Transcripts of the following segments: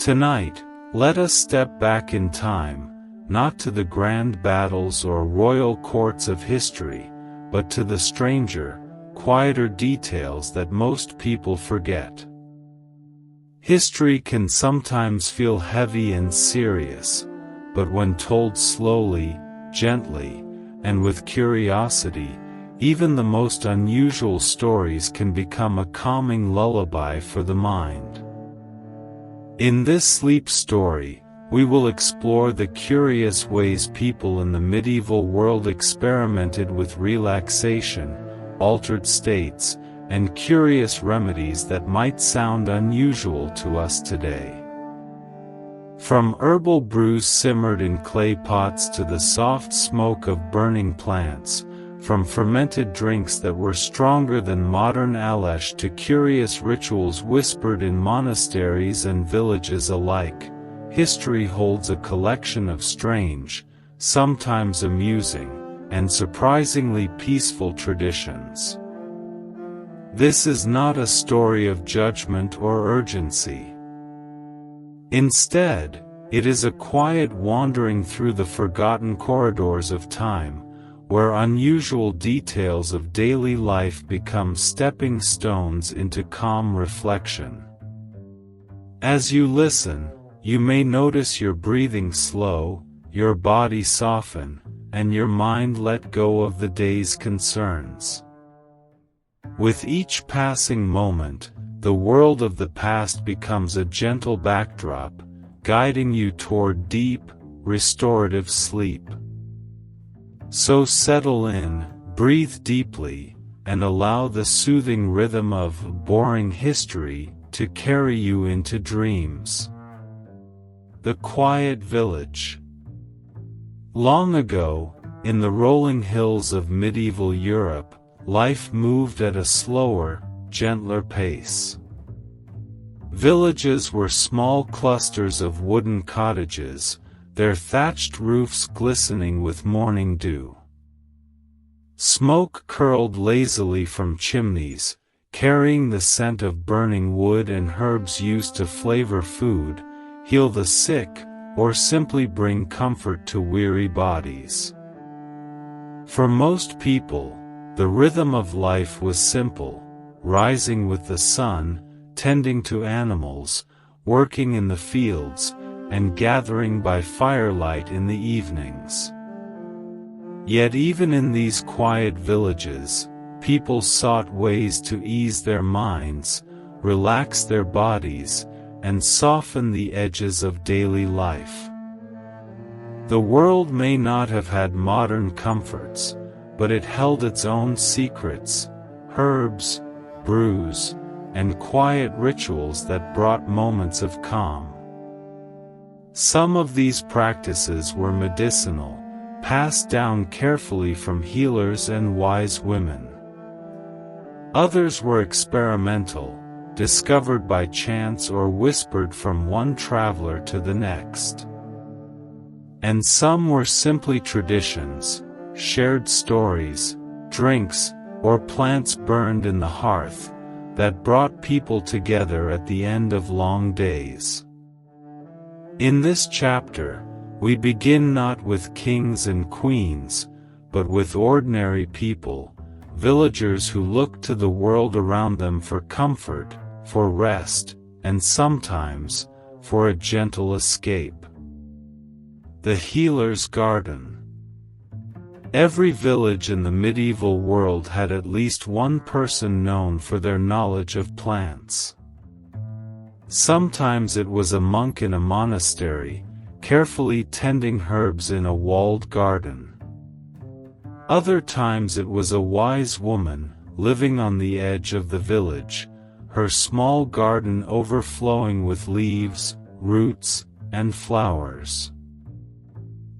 Tonight, let us step back in time, not to the grand battles or royal courts of history, but to the stranger, quieter details that most people forget. History can sometimes feel heavy and serious, but when told slowly, gently, and with curiosity, even the most unusual stories can become a calming lullaby for the mind. In this sleep story, we will explore the curious ways people in the medieval world experimented with relaxation, altered states, and curious remedies that might sound unusual to us today. From herbal brews simmered in clay pots to the soft smoke of burning plants, from fermented drinks that were stronger than modern Alesh to curious rituals whispered in monasteries and villages alike, history holds a collection of strange, sometimes amusing, and surprisingly peaceful traditions. This is not a story of judgment or urgency. Instead, it is a quiet wandering through the forgotten corridors of time, where unusual details of daily life become stepping stones into calm reflection. As you listen, you may notice your breathing slow, your body soften, and your mind let go of the day's concerns. With each passing moment, the world of the past becomes a gentle backdrop, guiding you toward deep, restorative sleep. So settle in, breathe deeply, and allow the soothing rhythm of boring history to carry you into dreams. The Quiet Village. Long ago, in the rolling hills of medieval Europe, life moved at a slower, gentler pace. Villages were small clusters of wooden cottages, their thatched roofs glistening with morning dew. Smoke curled lazily from chimneys, carrying the scent of burning wood and herbs used to flavor food, heal the sick, or simply bring comfort to weary bodies. For most people, the rhythm of life was simple, rising with the sun, tending to animals, working in the fields, and gathering by firelight in the evenings. Yet even in these quiet villages, people sought ways to ease their minds, relax their bodies, and soften the edges of daily life. The world may not have had modern comforts, but it held its own secrets, herbs, brews, and quiet rituals that brought moments of calm. Some of these practices were medicinal, passed down carefully from healers and wise women. Others were experimental, discovered by chance or whispered from one traveler to the next. And some were simply traditions, shared stories, drinks, or plants burned in the hearth, that brought people together at the end of long days. In this chapter, we begin not with kings and queens, but with ordinary people, villagers who look to the world around them for comfort, for rest, and sometimes, for a gentle escape. The Healer's Garden. Every village in the medieval world had at least one person known for their knowledge of plants. Sometimes it was a monk in a monastery, carefully tending herbs in a walled garden. Other times it was a wise woman, living on the edge of the village, her small garden overflowing with leaves, roots, and flowers.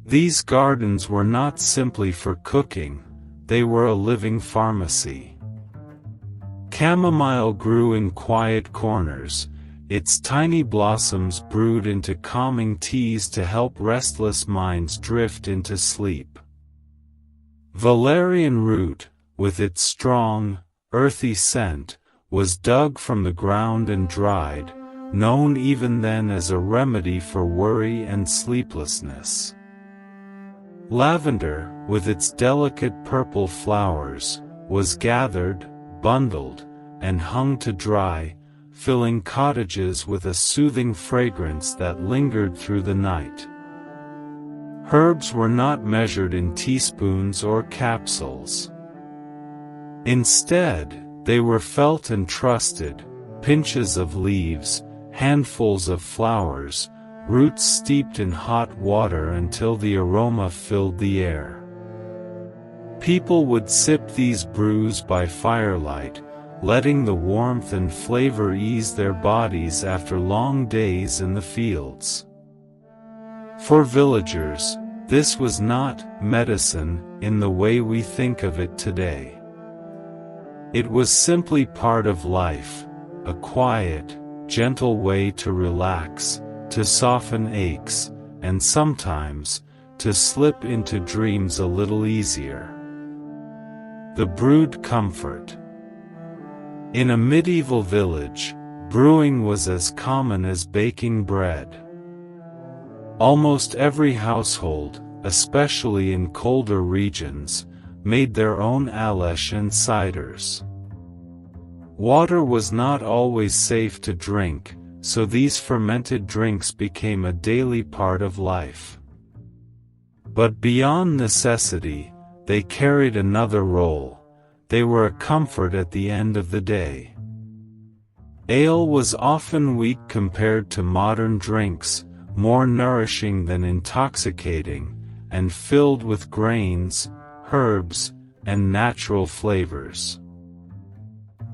These gardens were not simply for cooking, they were a living pharmacy. Chamomile grew in quiet corners, its tiny blossoms brewed into calming teas to help restless minds drift into sleep. Valerian root, with its strong, earthy scent, was dug from the ground and dried, known even then as a remedy for worry and sleeplessness. Lavender, with its delicate purple flowers, was gathered, bundled, and hung to dry, filling cottages with a soothing fragrance that lingered through the night. Herbs were not measured in teaspoons or capsules. Instead, they were felt and trusted, pinches of leaves, handfuls of flowers, roots steeped in hot water until the aroma filled the air. People would sip these brews by firelight, letting the warmth and flavor ease their bodies after long days in the fields. For villagers, this was not medicine in the way we think of it today. It was simply part of life, a quiet, gentle way to relax, to soften aches, and sometimes, to slip into dreams a little easier. The brewed comfort. In a medieval village, brewing was as common as baking bread. Almost every household, especially in colder regions, made their own alesh and ciders. Water was not always safe to drink, so these fermented drinks became a daily part of life. But beyond necessity, they carried another role. They were a comfort at the end of the day. Ale was often weak compared to modern drinks, more nourishing than intoxicating, and filled with grains, herbs, and natural flavors.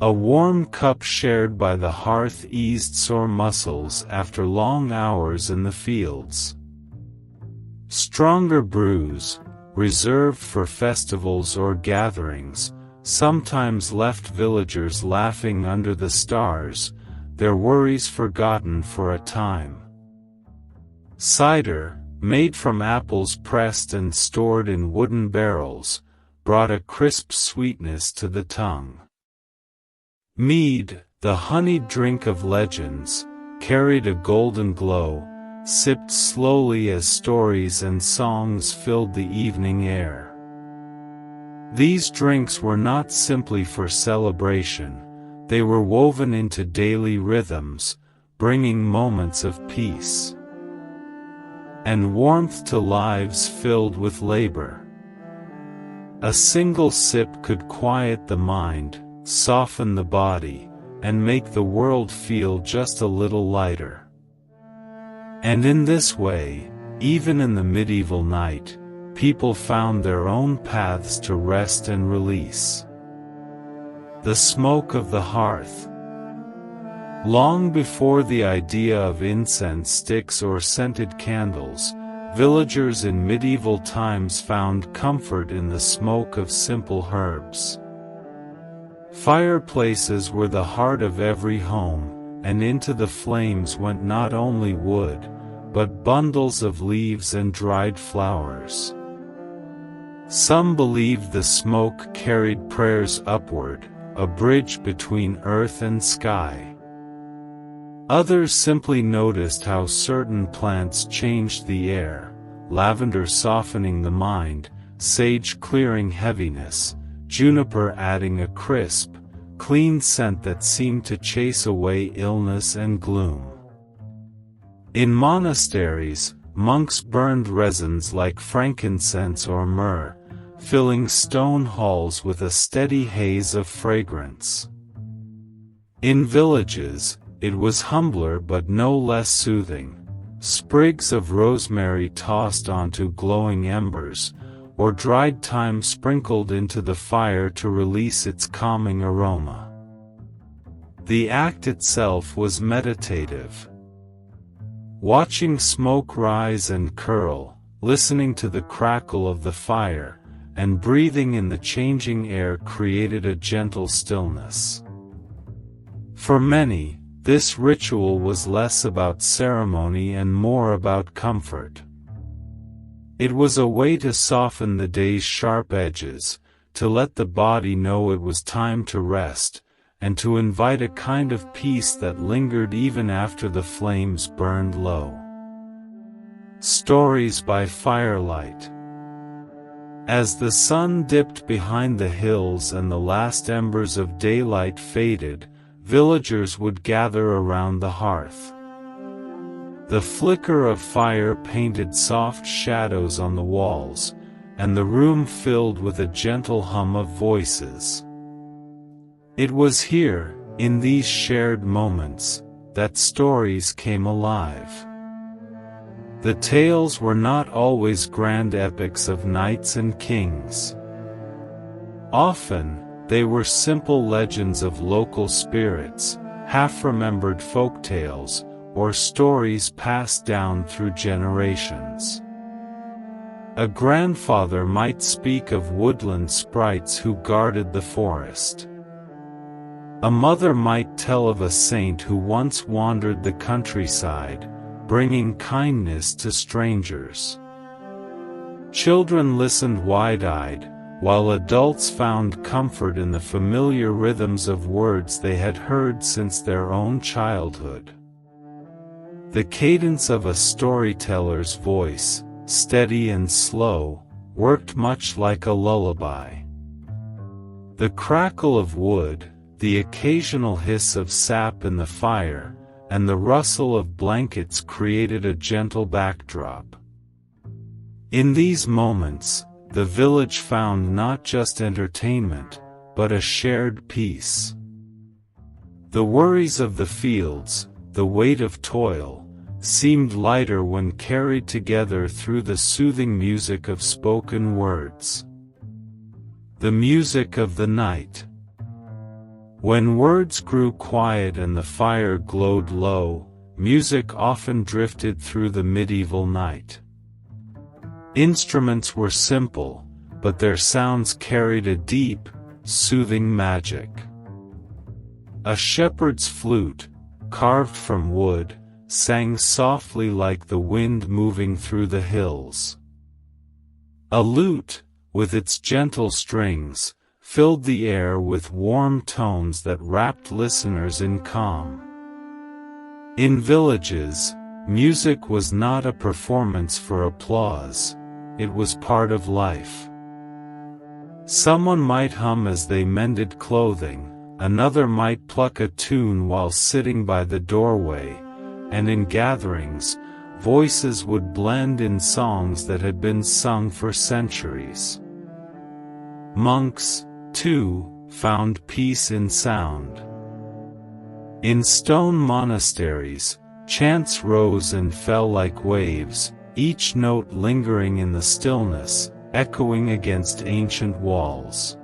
A warm cup shared by the hearth eased sore muscles after long hours in the fields. Stronger brews, reserved for festivals or gatherings, sometimes left villagers laughing under the stars, their worries forgotten for a time. Cider, made from apples pressed and stored in wooden barrels, brought a crisp sweetness to the tongue. Mead, the honeyed drink of legends, carried a golden glow, sipped slowly as stories and songs filled the evening air. These drinks were not simply for celebration, they were woven into daily rhythms, bringing moments of peace and warmth to lives filled with labor. A single sip could quiet the mind, soften the body, and make the world feel just a little lighter. And in this way, even in the medieval night, people found their own paths to rest and release. The smoke of the hearth. Long before the idea of incense sticks or scented candles, villagers in medieval times found comfort in the smoke of simple herbs. Fireplaces were the heart of every home, and into the flames went not only wood, but bundles of leaves and dried flowers. Some believed the smoke carried prayers upward, a bridge between earth and sky. Others simply noticed how certain plants changed the air, lavender softening the mind, sage clearing heaviness, juniper adding a crisp, clean scent that seemed to chase away illness and gloom. In monasteries, monks burned resins like frankincense or myrrh, filling stone halls with a steady haze of fragrance. In villages, it was humbler but no less soothing, sprigs of rosemary tossed onto glowing embers, or dried thyme sprinkled into the fire to release its calming aroma. The act itself was meditative. Watching smoke rise and curl, listening to the crackle of the fire, and breathing in the changing air created a gentle stillness. For many, this ritual was less about ceremony and more about comfort. It was a way to soften the day's sharp edges, to let the body know it was time to rest, and to invite a kind of peace that lingered even after the flames burned low. Stories by Firelight. As the sun dipped behind the hills and the last embers of daylight faded, villagers would gather around the hearth. The flicker of fire painted soft shadows on the walls, and the room filled with a gentle hum of voices. It was here, in these shared moments, that stories came alive. The tales were not always grand epics of knights and kings. Often, they were simple legends of local spirits, half-remembered folktales, or stories passed down through generations. A grandfather might speak of woodland sprites who guarded the forest. A mother might tell of a saint who once wandered the countryside, bringing kindness to strangers. Children listened wide-eyed, while adults found comfort in the familiar rhythms of words they had heard since their own childhood. The cadence of a storyteller's voice, steady and slow, worked much like a lullaby. The crackle of wood, the occasional hiss of sap in the fire, and the rustle of blankets created a gentle backdrop. In these moments, the village found not just entertainment, but a shared peace. The worries of the fields, the weight of toil, seemed lighter when carried together through the soothing music of spoken words. The music of the night. When words grew quiet and the fire glowed low, music often drifted through the medieval night. Instruments were simple, but their sounds carried a deep, soothing magic. A shepherd's flute, carved from wood, sang softly like the wind moving through the hills. A lute, with its gentle strings, filled the air with warm tones that wrapped listeners in calm. In villages, music was not a performance for applause, it was part of life. Someone might hum as they mended clothing, another might pluck a tune while sitting by the doorway, and in gatherings, voices would blend in songs that had been sung for centuries. Monks, too, found peace in sound. In stone monasteries, chants rose and fell like waves, each note lingering in the stillness, echoing against ancient walls.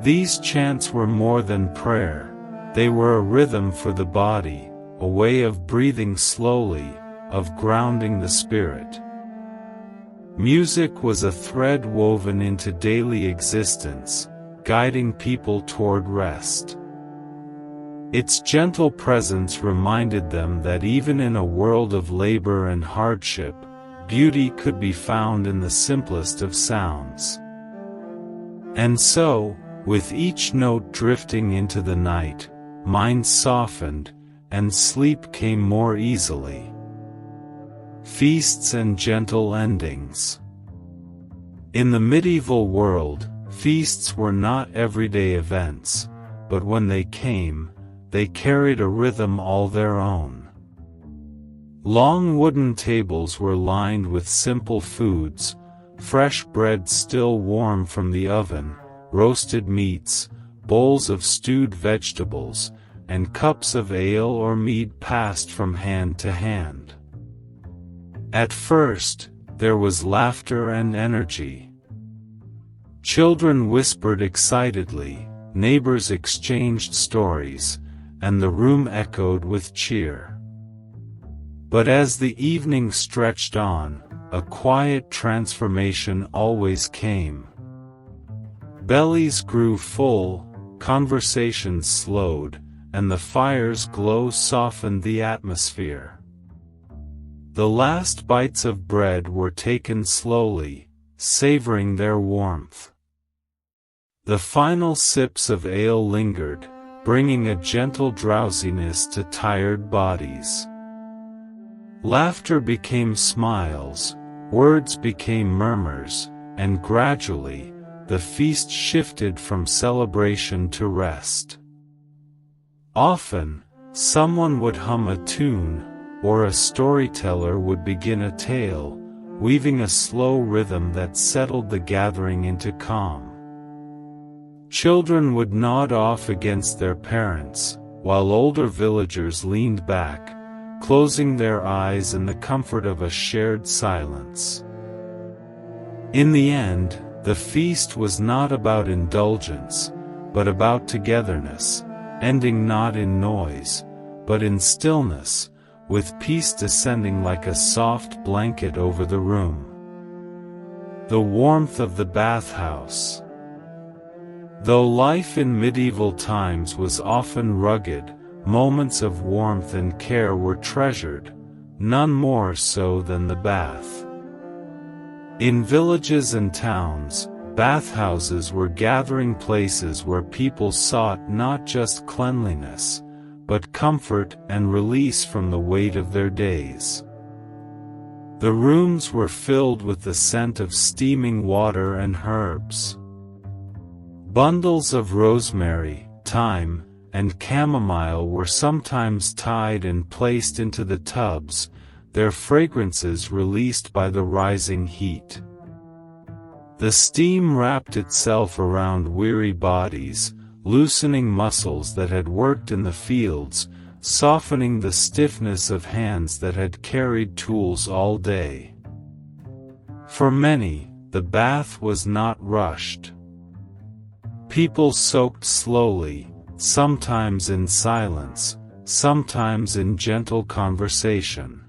These chants were more than prayer, they were a rhythm for the body, a way of breathing slowly, of grounding the spirit. Music was a thread woven into daily existence, guiding people toward rest. Its gentle presence reminded them that even in a world of labor and hardship, beauty could be found in the simplest of sounds. And so, with each note drifting into the night, minds softened, and sleep came more easily. Feasts and gentle endings. In the medieval world, feasts were not everyday events, but when they came, they carried a rhythm all their own. Long wooden tables were lined with simple foods, fresh bread still warm from the oven, roasted meats, bowls of stewed vegetables, and cups of ale or mead passed from hand to hand. At first, there was laughter and energy. Children whispered excitedly, neighbors exchanged stories, and the room echoed with cheer. But as the evening stretched on, a quiet transformation always came. Bellies grew full, conversations slowed, and the fire's glow softened the atmosphere. The last bites of bread were taken slowly, savoring their warmth. The final sips of ale lingered, bringing a gentle drowsiness to tired bodies. Laughter became smiles, words became murmurs, and gradually, the feast shifted from celebration to rest. Often, someone would hum a tune, or a storyteller would begin a tale, weaving a slow rhythm that settled the gathering into calm. Children would nod off against their parents, while older villagers leaned back, closing their eyes in the comfort of a shared silence. In the end, the feast was not about indulgence, but about togetherness, ending not in noise, but in stillness, with peace descending like a soft blanket over the room. The warmth of the bathhouse. Though life in medieval times was often rugged, moments of warmth and care were treasured, none more so than the bath. In villages and towns, bathhouses were gathering places where people sought not just cleanliness, but comfort and release from the weight of their days. The rooms were filled with the scent of steaming water and herbs. Bundles of rosemary, thyme, and chamomile were sometimes tied and placed into the tubs, their fragrances released by the rising heat. The steam wrapped itself around weary bodies, loosening muscles that had worked in the fields, softening the stiffness of hands that had carried tools all day. For many, the bath was not rushed. People soaked slowly, sometimes in silence, sometimes in gentle conversation.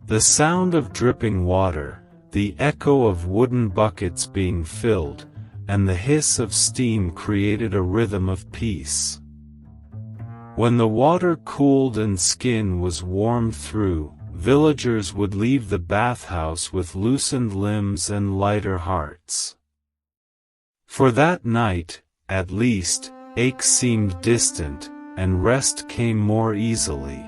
The sound of dripping water, the echo of wooden buckets being filled, and the hiss of steam created a rhythm of peace. When the water cooled and skin was warmed through, villagers would leave the bathhouse with loosened limbs and lighter hearts. For that night, at least, ache seemed distant, and rest came more easily.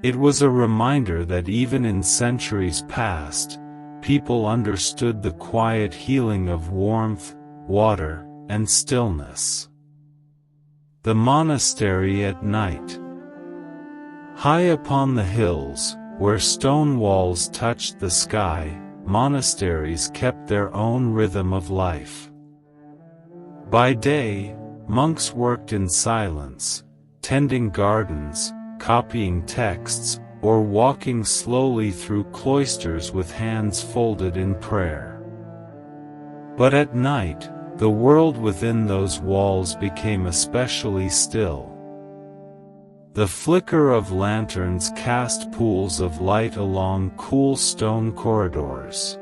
It was a reminder that even in centuries past, people understood the quiet healing of warmth, water, and stillness. The monastery at night. High upon the hills, where stone walls touched the sky, monasteries kept their own rhythm of life. By day, monks worked in silence, tending gardens, copying texts, or walking slowly through cloisters with hands folded in prayer. But at night, the world within those walls became especially still. The flicker of lanterns cast pools of light along cool stone corridors.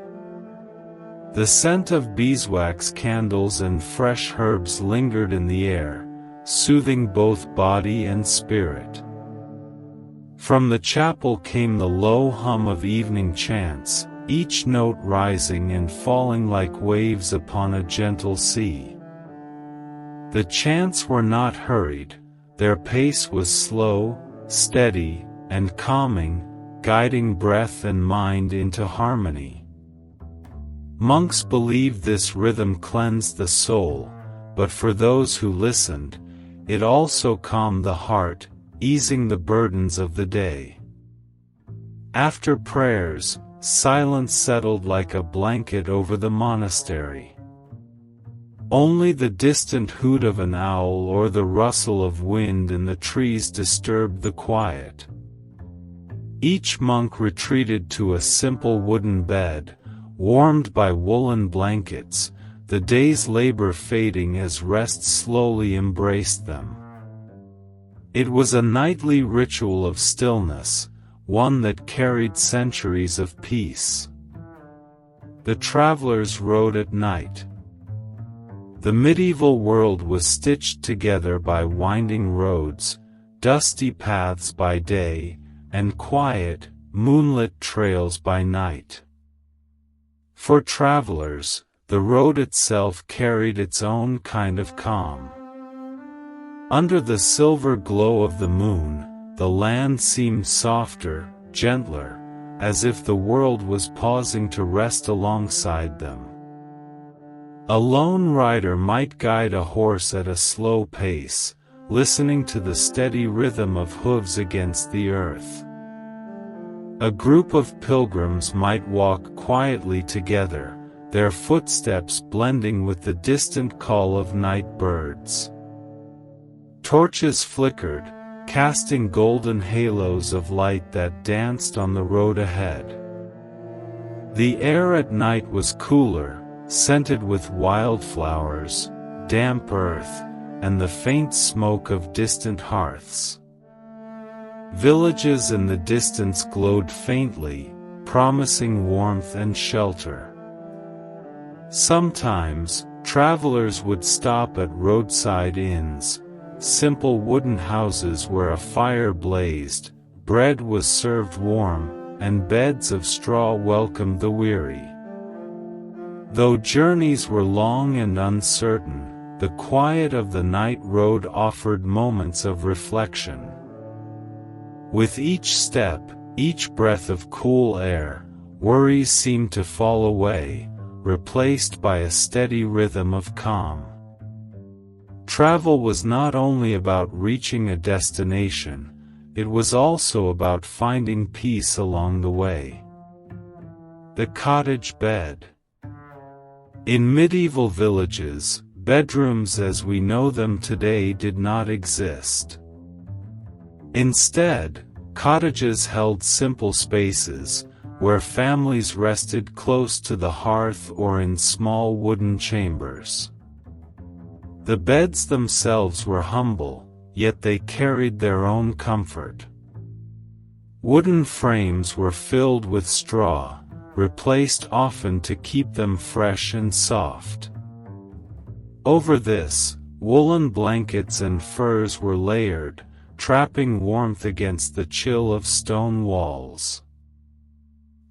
The scent of beeswax candles and fresh herbs lingered in the air, soothing both body and spirit. From the chapel came the low hum of evening chants, each note rising and falling like waves upon a gentle sea. The chants were not hurried, their pace was slow, steady, and calming, guiding breath and mind into harmony. Monks believed this rhythm cleansed the soul, but for those who listened, it also calmed the heart, easing the burdens of the day. After prayers, silence settled like a blanket over the monastery. Only the distant hoot of an owl or the rustle of wind in the trees disturbed the quiet. Each monk retreated to a simple wooden bed, warmed by woolen blankets, the day's labor fading as rest slowly embraced them. It was a nightly ritual of stillness, one that carried centuries of peace. The travelers rode at night. The medieval world was stitched together by winding roads, dusty paths by day, and quiet, moonlit trails by night. For travelers, the road itself carried its own kind of calm. Under the silver glow of the moon, the land seemed softer, gentler, as if the world was pausing to rest alongside them. A lone rider might guide a horse at a slow pace, listening to the steady rhythm of hooves against the earth. A group of pilgrims might walk quietly together, their footsteps blending with the distant call of night birds. Torches flickered, casting golden halos of light that danced on the road ahead. The air at night was cooler, scented with wildflowers, damp earth, and the faint smoke of distant hearths. Villages in the distance glowed faintly, promising warmth and shelter. Sometimes, travelers would stop at roadside inns, simple wooden houses where a fire blazed, bread was served warm, and beds of straw welcomed the weary. Though journeys were long and uncertain, the quiet of the night road offered moments of reflection. With each step, each breath of cool air, worries seemed to fall away, replaced by a steady rhythm of calm. Travel was not only about reaching a destination, it was also about finding peace along the way. The cottage bed. In medieval villages, bedrooms as we know them today did not exist. Instead, cottages held simple spaces, where families rested close to the hearth or in small wooden chambers. The beds themselves were humble, yet they carried their own comfort. Wooden frames were filled with straw, replaced often to keep them fresh and soft. Over this, woolen blankets and furs were layered, trapping warmth against the chill of stone walls.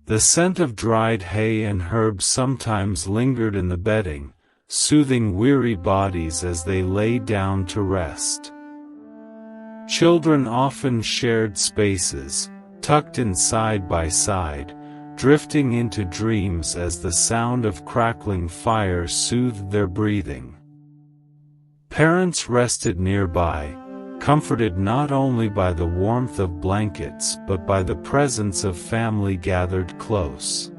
The scent of dried hay and herbs sometimes lingered in the bedding, soothing weary bodies as they lay down to rest. Children often shared spaces, tucked in side by side, drifting into dreams as the sound of crackling fire soothed their breathing. Parents rested nearby, comforted not only by the warmth of blankets but by the presence of family gathered close.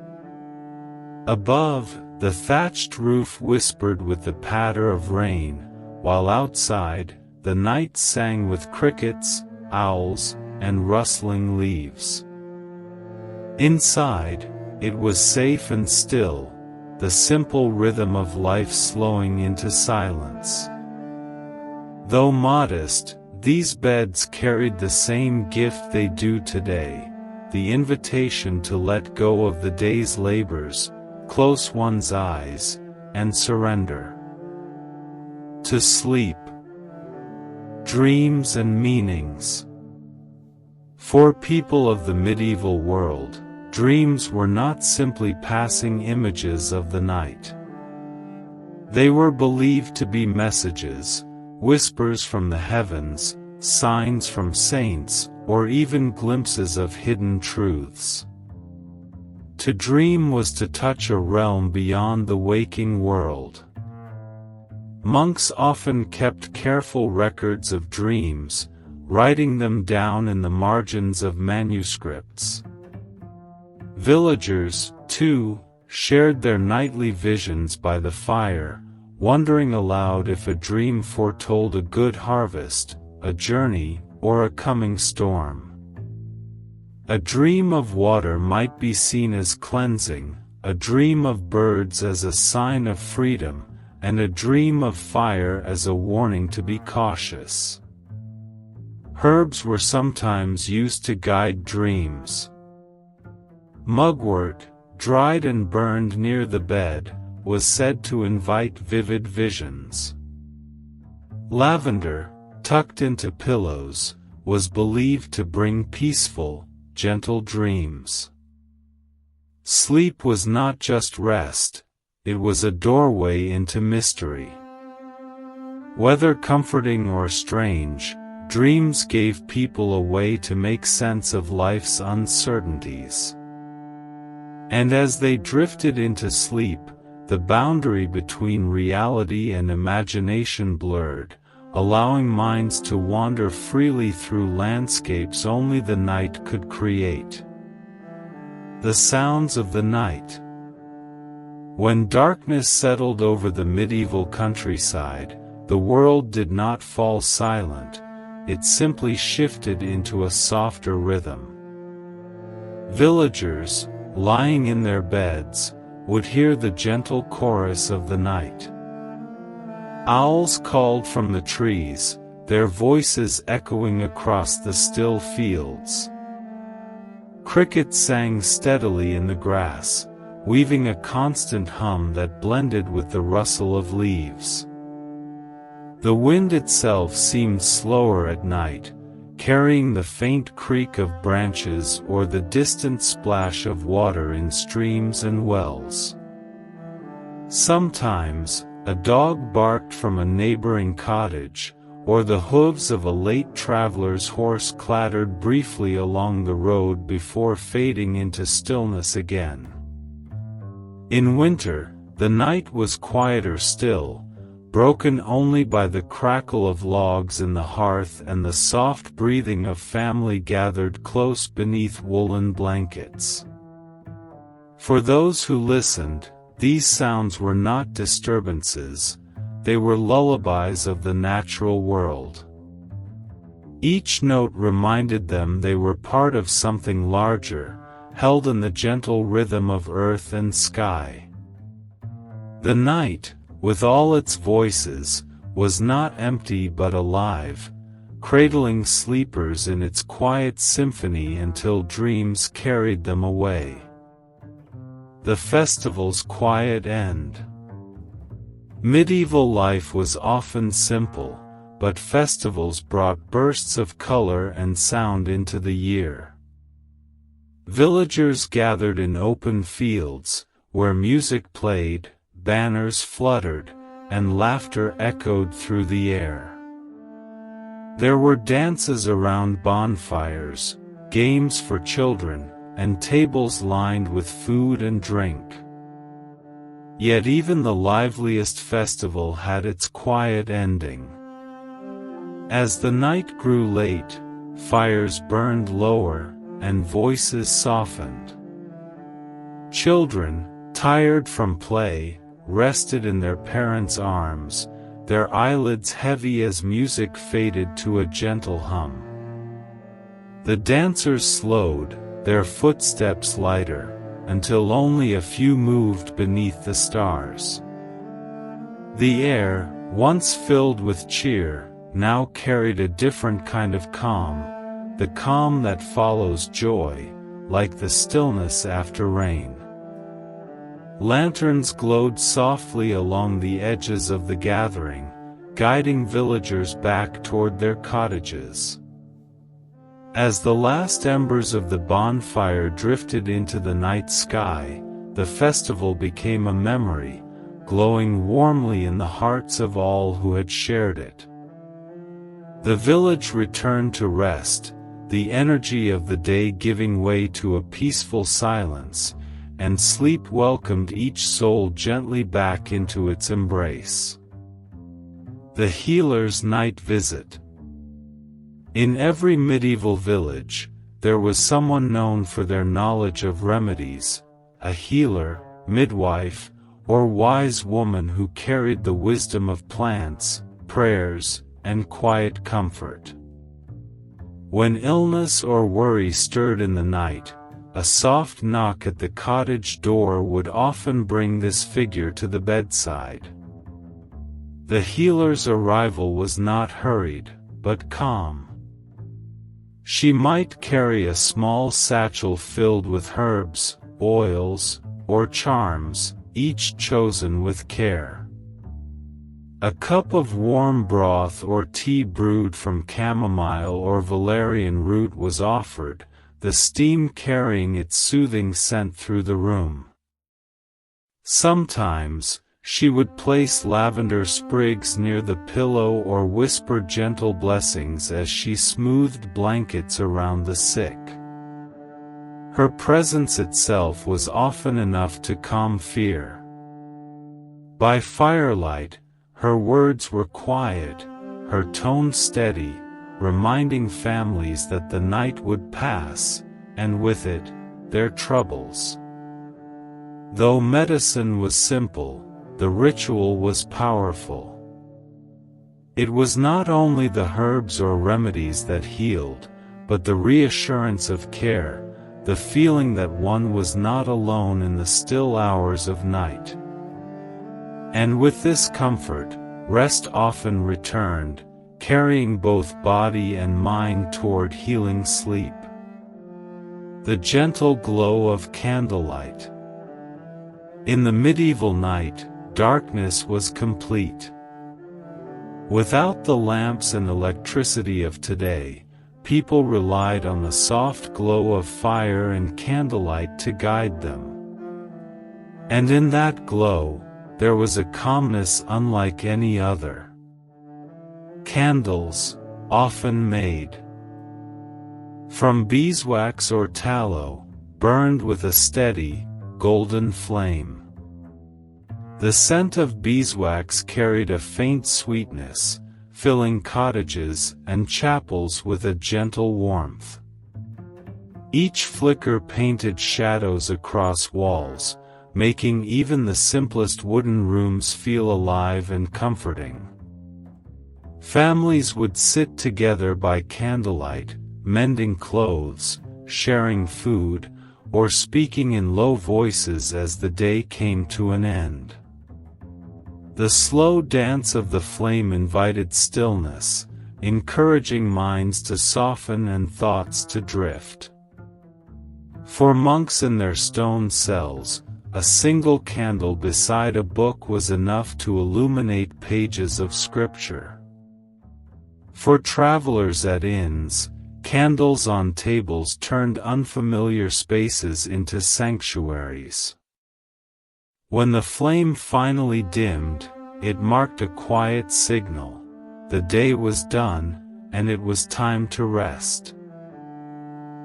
Above, the thatched roof whispered with the patter of rain, while outside, the night sang with crickets, owls, and rustling leaves. Inside, it was safe and still, the simple rhythm of life slowing into silence. Though modest, these beds carried the same gift they do today, the invitation to let go of the day's labors, close one's eyes, and surrender. To sleep. Dreams and meanings. For people of the medieval world, dreams were not simply passing images of the night. They were believed to be messages, whispers from the heavens, signs from saints, or even glimpses of hidden truths. To dream was to touch a realm beyond the waking world. Monks often kept careful records of dreams, writing them down in the margins of manuscripts. Villagers, too, shared their nightly visions by the fire, wondering aloud if a dream foretold a good harvest, a journey, or a coming storm. A dream of water might be seen as cleansing, a dream of birds as a sign of freedom, and a dream of fire as a warning to be cautious. Herbs were sometimes used to guide dreams. Mugwort, dried and burned near the bed, was said to invite vivid visions. Lavender, tucked into pillows, was believed to bring peaceful, gentle dreams. Sleep was not just rest, it was a doorway into mystery. Whether comforting or strange, dreams gave people a way to make sense of life's uncertainties. And as they drifted into sleep, the boundary between reality and imagination blurred, allowing minds to wander freely through landscapes only the night could create. The sounds of the night. When darkness settled over the medieval countryside, the world did not fall silent, it simply shifted into a softer rhythm. Villagers, lying in their beds, would hear the gentle chorus of the night. Owls called from the trees, their voices echoing across the still fields. Crickets sang steadily in the grass, weaving a constant hum that blended with the rustle of leaves. The wind itself seemed slower at night, carrying the faint creak of branches or the distant splash of water in streams and wells. Sometimes, a dog barked from a neighboring cottage, or the hooves of a late traveler's horse clattered briefly along the road before fading into stillness again. In winter, the night was quieter still, broken only by the crackle of logs in the hearth and the soft breathing of family gathered close beneath woolen blankets. For those who listened, these sounds were not disturbances, they were lullabies of the natural world. Each note reminded them they were part of something larger, held in the gentle rhythm of earth and sky. The night, with all its voices, was not empty but alive, cradling sleepers in its quiet symphony until dreams carried them away. The festival's quiet end. Medieval life was often simple, but festivals brought bursts of color and sound into the year. Villagers gathered in open fields, where music played, banners fluttered, and laughter echoed through the air. There were dances around bonfires, games for children, and tables lined with food and drink. Yet even the liveliest festival had its quiet ending. As the night grew late, fires burned lower, and voices softened. Children, tired from play, rested in their parents' arms, their eyelids heavy as music faded to a gentle hum. The dancers slowed, their footsteps lighter, until only a few moved beneath the stars. The air, once filled with cheer, now carried a different kind of calm, the calm that follows joy, like the stillness after rain. Lanterns glowed softly along the edges of the gathering, guiding villagers back toward their cottages. As the last embers of the bonfire drifted into the night sky, the festival became a memory, glowing warmly in the hearts of all who had shared it. The village returned to rest, the energy of the day giving way to a peaceful silence, and sleep welcomed each soul gently back into its embrace. The healer's night visit. In every medieval village, there was someone known for their knowledge of remedies, a healer, midwife, or wise woman who carried the wisdom of plants, prayers, and quiet comfort. When illness or worry stirred in the night, a soft knock at the cottage door would often bring this figure to the bedside. The healer's arrival was not hurried, but calm. She might carry a small satchel filled with herbs, oils, or charms, each chosen with care. A cup of warm broth or tea brewed from chamomile or valerian root was offered, the steam carrying its soothing scent through the room. Sometimes, She would place lavender sprigs near the pillow or whisper gentle blessings as she smoothed blankets around the sick. Her presence itself was often enough to calm fear. By firelight, her words were quiet, her tone steady, reminding families that the night would pass, and with it, their troubles. Though medicine was simple, the ritual was powerful. It was not only the herbs or remedies that healed, but the reassurance of care, the feeling that one was not alone in the still hours of night. And with this comfort, rest often returned, carrying both body and mind toward healing sleep. The gentle glow of candlelight. In the medieval night, darkness was complete. Without the lamps and electricity of today, people relied on the soft glow of fire and candlelight to guide them. And in that glow, there was a calmness unlike any other. Candles, often made from beeswax or tallow, burned with a steady, golden flame. The scent of beeswax carried a faint sweetness, filling cottages and chapels with a gentle warmth. Each flicker painted shadows across walls, making even the simplest wooden rooms feel alive and comforting. Families would sit together by candlelight, mending clothes, sharing food, or speaking in low voices as the day came to an end. The slow dance of the flame invited stillness, encouraging minds to soften and thoughts to drift. For monks in their stone cells, a single candle beside a book was enough to illuminate pages of scripture. For travelers at inns, candles on tables turned unfamiliar spaces into sanctuaries. When the flame finally dimmed, it marked a quiet signal. The day was done, and it was time to rest.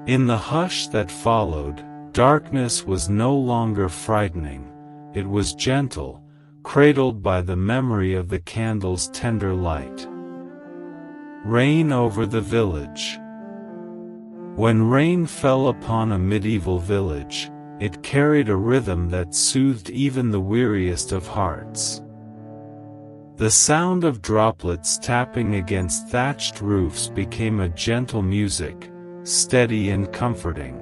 In the hush that followed, darkness was no longer frightening. It was gentle, cradled by the memory of the candle's tender light. Rain over the village. When rain fell upon a medieval village, it carried a rhythm that soothed even the weariest of hearts. The sound of droplets tapping against thatched roofs became a gentle music, steady and comforting.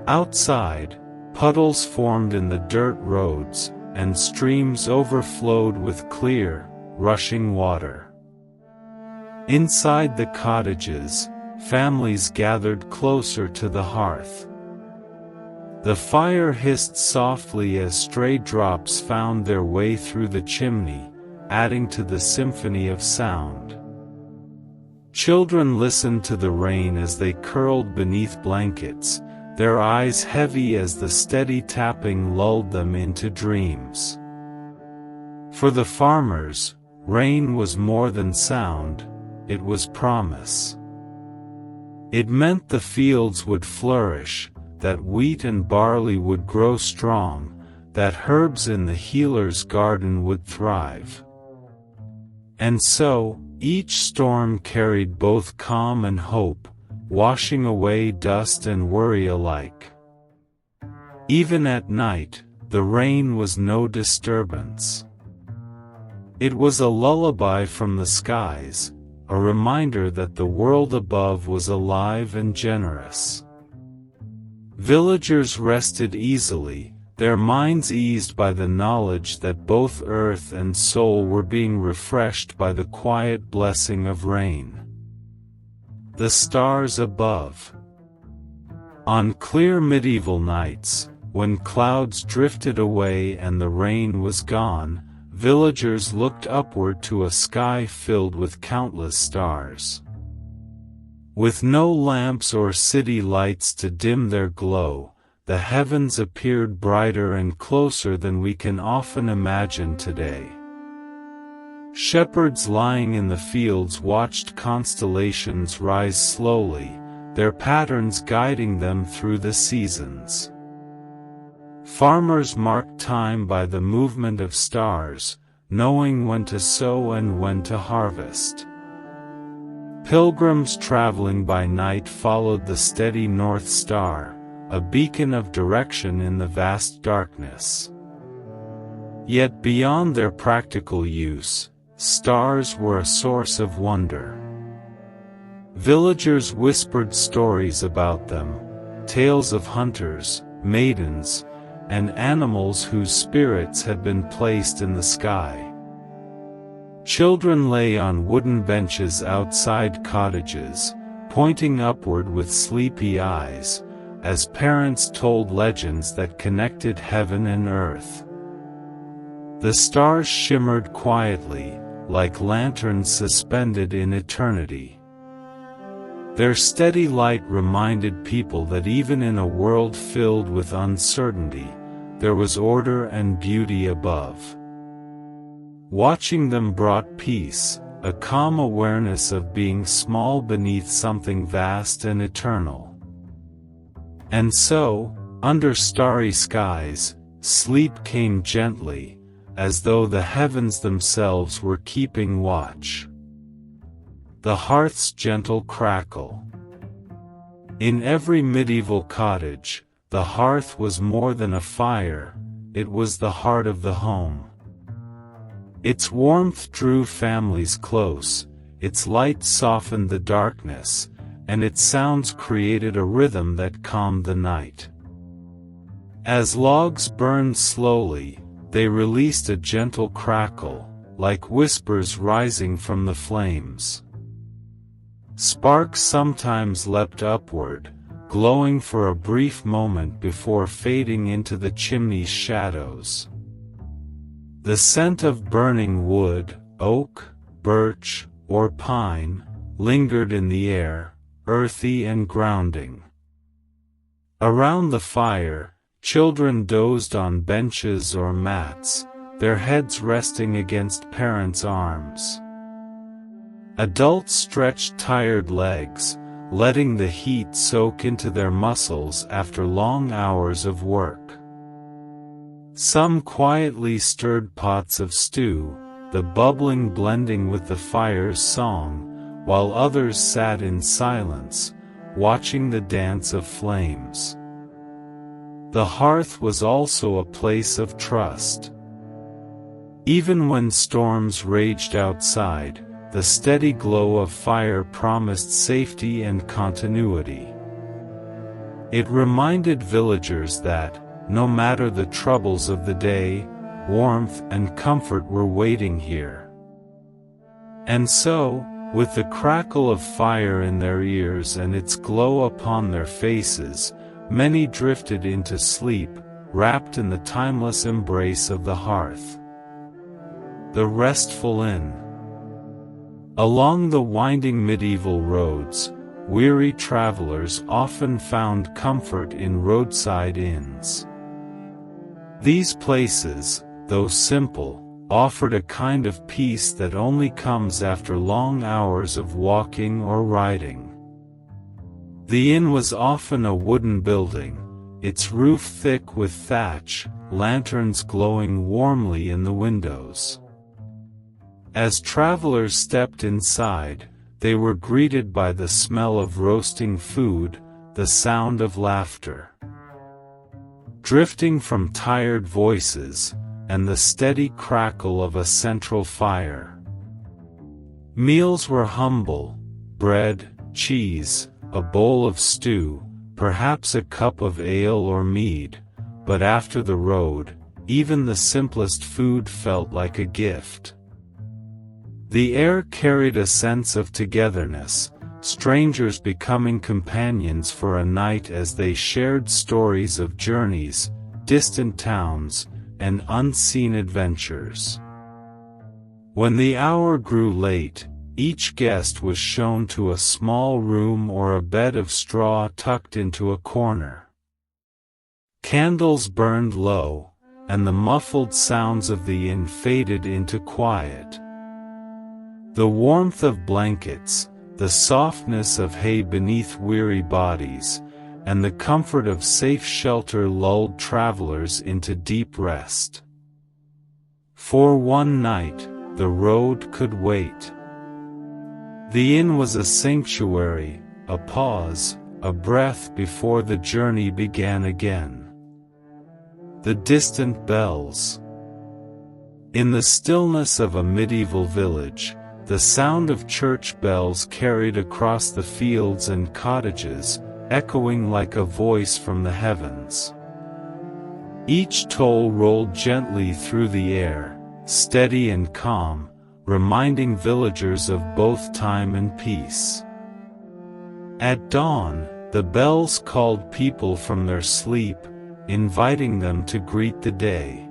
Outside, puddles formed in the dirt roads, and streams overflowed with clear, rushing water. Inside the cottages, families gathered closer to the hearth. The fire hissed softly as stray drops found their way through the chimney, adding to the symphony of sound. Children listened to the rain as they curled beneath blankets, their eyes heavy as the steady tapping lulled them into dreams. For the farmers, rain was more than sound, it was promise. It meant the fields would flourish, that wheat and barley would grow strong, that herbs in the healer's garden would thrive. And so, each storm carried both calm and hope, washing away dust and worry alike. Even at night, the rain was no disturbance. It was a lullaby from the skies, a reminder that the world above was alive and generous. Villagers rested easily, their minds eased by the knowledge that both earth and soul were being refreshed by the quiet blessing of rain. The stars above. On clear medieval nights, when clouds drifted away and the rain was gone, villagers looked upward to a sky filled with countless stars. With no lamps or city lights to dim their glow, the heavens appeared brighter and closer than we can often imagine today. Shepherds lying in the fields watched constellations rise slowly, their patterns guiding them through the seasons. Farmers marked time by the movement of stars, knowing when to sow and when to harvest. Pilgrims traveling by night followed the steady North Star, a beacon of direction in the vast darkness. Yet beyond their practical use, stars were a source of wonder. Villagers whispered stories about them, tales of hunters, maidens, and animals whose spirits had been placed in the sky. Children lay on wooden benches outside cottages, pointing upward with sleepy eyes, as parents told legends that connected heaven and earth. The stars shimmered quietly, like lanterns suspended in eternity. Their steady light reminded people that even in a world filled with uncertainty, there was order and beauty above. Watching them brought peace, a calm awareness of being small beneath something vast and eternal. And so, under starry skies, sleep came gently, as though the heavens themselves were keeping watch. The hearth's gentle crackle. In every medieval cottage, the hearth was more than a fire, it was the heart of the home. Its warmth drew families close, its light softened the darkness, and its sounds created a rhythm that calmed the night. As logs burned slowly, they released a gentle crackle, like whispers rising from the flames. Sparks sometimes leapt upward, glowing for a brief moment before fading into the chimney's shadows. The scent of burning wood, oak, birch, or pine, lingered in the air, earthy and grounding. Around the fire, children dozed on benches or mats, their heads resting against parents' arms. Adults stretched tired legs, letting the heat soak into their muscles after long hours of work. Some quietly stirred pots of stew, the bubbling blending with the fire's song, while others sat in silence, watching the dance of flames. The hearth was also a place of trust. Even when storms raged outside, the steady glow of fire promised safety and continuity. It reminded villagers that, no matter the troubles of the day, warmth and comfort were waiting here. And so, with the crackle of fire in their ears and its glow upon their faces, many drifted into sleep, wrapped in the timeless embrace of the hearth. The Restful Inn. Along the winding medieval roads, weary travelers often found comfort in roadside inns. These places, though simple, offered a kind of peace that only comes after long hours of walking or riding. The inn was often a wooden building, its roof thick with thatch, lanterns glowing warmly in the windows. As travelers stepped inside, they were greeted by the smell of roasting food, the sound of laughter drifting from tired voices, and the steady crackle of a central fire. Meals were humble: bread, cheese, a bowl of stew, perhaps a cup of ale or mead, but after the road, even the simplest food felt like a gift. The air carried a sense of togetherness, strangers becoming companions for a night as they shared stories of journeys, distant towns, and unseen adventures. When the hour grew late, each guest was shown to a small room or a bed of straw tucked into a corner. Candles burned low, and the muffled sounds of the inn faded into quiet. The warmth of blankets, the softness of hay beneath weary bodies, and the comfort of safe shelter lulled travelers into deep rest. For one night, the road could wait. The inn was a sanctuary, a pause, a breath before the journey began again. The distant bells. In the stillness of a medieval village, the sound of church bells carried across the fields and cottages, echoing like a voice from the heavens. Each toll rolled gently through the air, steady and calm, reminding villagers of both time and peace. At dawn, the bells called people from their sleep, inviting them to greet the day.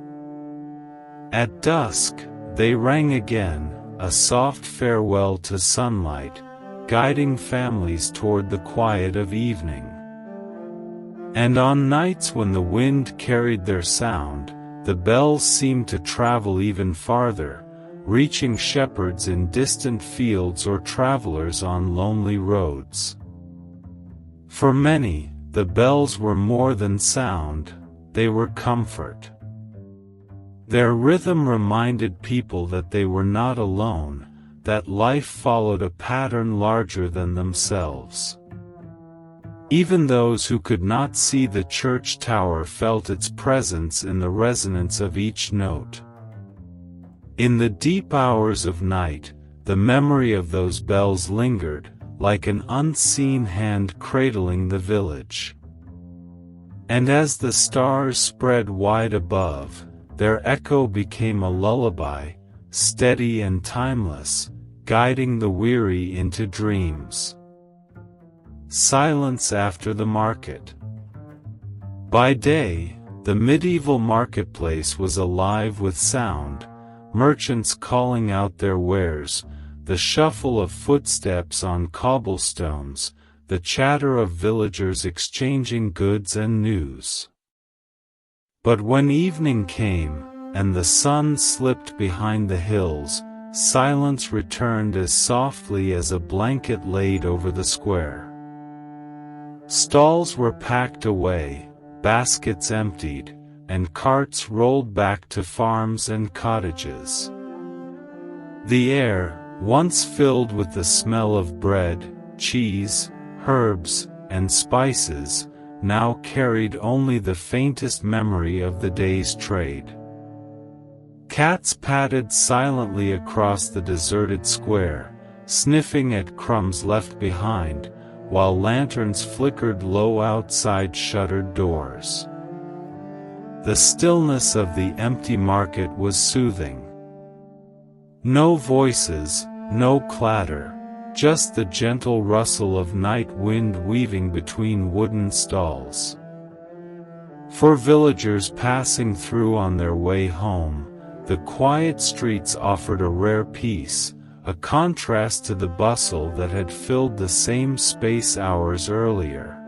At dusk, they rang again, a soft farewell to sunlight, guiding families toward the quiet of evening. And on nights when the wind carried their sound, the bells seemed to travel even farther, reaching shepherds in distant fields or travelers on lonely roads. For many, the bells were more than sound, they were comfort. Their rhythm reminded people that they were not alone, that life followed a pattern larger than themselves. Even those who could not see the church tower felt its presence in the resonance of each note. In the deep hours of night, the memory of those bells lingered, like an unseen hand cradling the village. And as the stars spread wide above, their echo became a lullaby, steady and timeless, guiding the weary into dreams. Silence after the market. By day, the medieval marketplace was alive with sound, merchants calling out their wares, the shuffle of footsteps on cobblestones, the chatter of villagers exchanging goods and news. But when evening came, and the sun slipped behind the hills, silence returned as softly as a blanket laid over the square. Stalls were packed away, baskets emptied, and carts rolled back to farms and cottages. The air, once filled with the smell of bread, cheese, herbs, and spices, now carried only the faintest memory of the day's trade. Cats padded silently across the deserted square, sniffing at crumbs left behind, while lanterns flickered low outside shuttered doors. The stillness of the empty market was soothing. No voices, no clatter, just the gentle rustle of night wind weaving between wooden stalls. For villagers passing through on their way home, the quiet streets offered a rare peace, a contrast to the bustle that had filled the same space hours earlier.